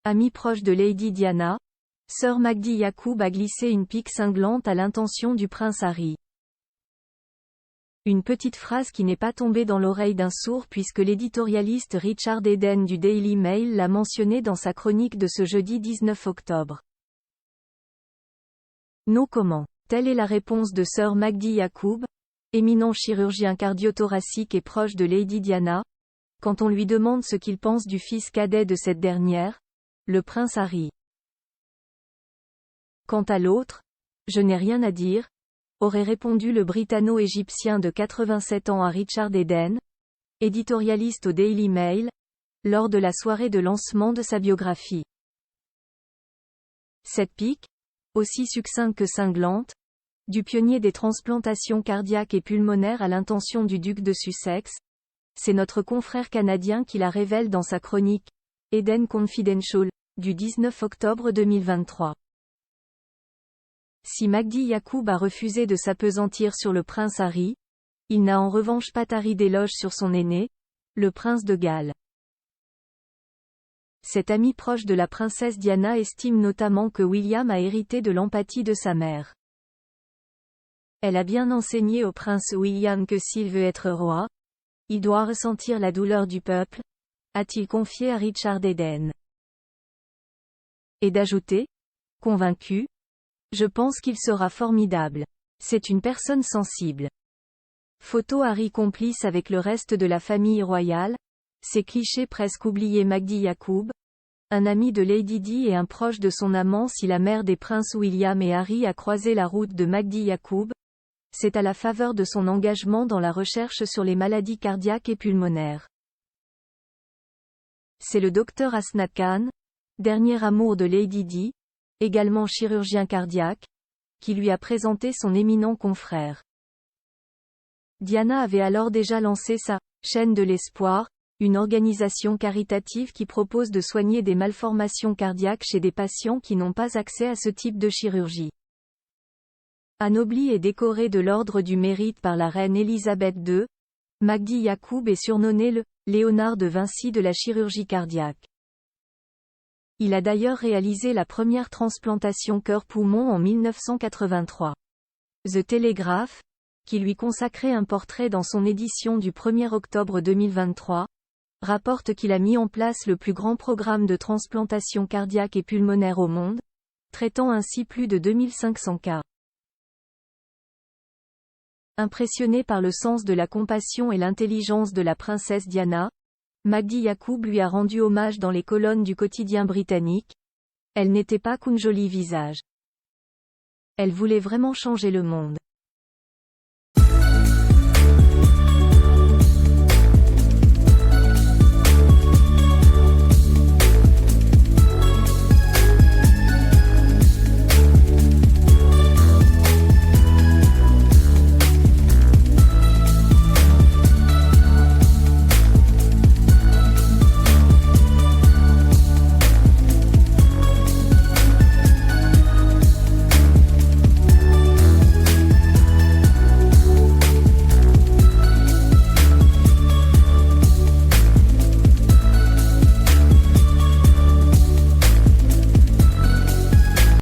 Amie proche de Lady Diana, Sir Magdi Yacoub a glissé une pique cinglante à l'intention du prince Harry. Une petite phrase qui n'est pas tombée dans l'oreille d'un sourd puisque l'éditorialiste Richard Eden du Daily Mail l'a mentionné dans sa chronique de ce jeudi 19 octobre. No comment. Telle est la réponse de Sir Magdi Yacoub, éminent chirurgien cardio-thoracique et proche de Lady Diana, quand on lui demande ce qu'il pense du fils cadet de cette dernière, le prince Harry. Quant à l'autre, je n'ai rien à dire, aurait répondu le britanno-égyptien de 87 ans à Richard Eden, éditorialiste au Daily Mail, lors de la soirée de lancement de sa biographie. Cette pique, aussi succincte que cinglante, du pionnier des transplantations cardiaques et pulmonaires à l'intention du duc de Sussex, c'est notre confrère canadien qui la révèle dans sa chronique, Eden Confidential, du 19 octobre 2023. Si Magdi Yacoub a refusé de s'appesantir sur le prince Harry, il n'a en revanche pas tari d'éloges sur son aîné, le prince de Galles. Cet ami proche de la princesse Diana estime notamment que William a hérité de l'empathie de sa mère. Elle a bien enseigné au prince William que s'il veut être roi, il doit ressentir la douleur du peuple, a-t-il confié à Richard Eden. Et d'ajouter, convaincu, je pense qu'il sera formidable. C'est une personne sensible. Photo Harry complice avec le reste de la famille royale, ces clichés presque oubliés. Magdi Yacoub, un ami de Lady Di et un proche de son amant. Si la mère des princes William et Harry a croisé la route de Magdi Yacoub, c'est à la faveur de son engagement dans la recherche sur les maladies cardiaques et pulmonaires. C'est le docteur Asnad Khan, dernier amour de Lady Di, également chirurgien cardiaque, qui lui a présenté son éminent confrère. Diana avait alors déjà lancé sa « chaîne de l'espoir », une organisation caritative qui propose de soigner des malformations cardiaques chez des patients qui n'ont pas accès à ce type de chirurgie. Anobli et décoré de l'Ordre du Mérite par la reine Elisabeth II, Magdi Yacoub est surnommé le « Léonard de Vinci de la chirurgie cardiaque ». Il a d'ailleurs réalisé la première transplantation cœur-poumon en 1983. The Telegraph, qui lui consacrait un portrait dans son édition du 1er octobre 2023, rapporte qu'il a mis en place le plus grand programme de transplantation cardiaque et pulmonaire au monde, traitant ainsi plus de 2500 cas. Impressionné par le sens de la compassion et l'intelligence de la princesse Diana, Magdi Yacoub lui a rendu hommage dans les colonnes du quotidien britannique. Elle n'était pas qu'une jolie visage. Elle voulait vraiment changer le monde.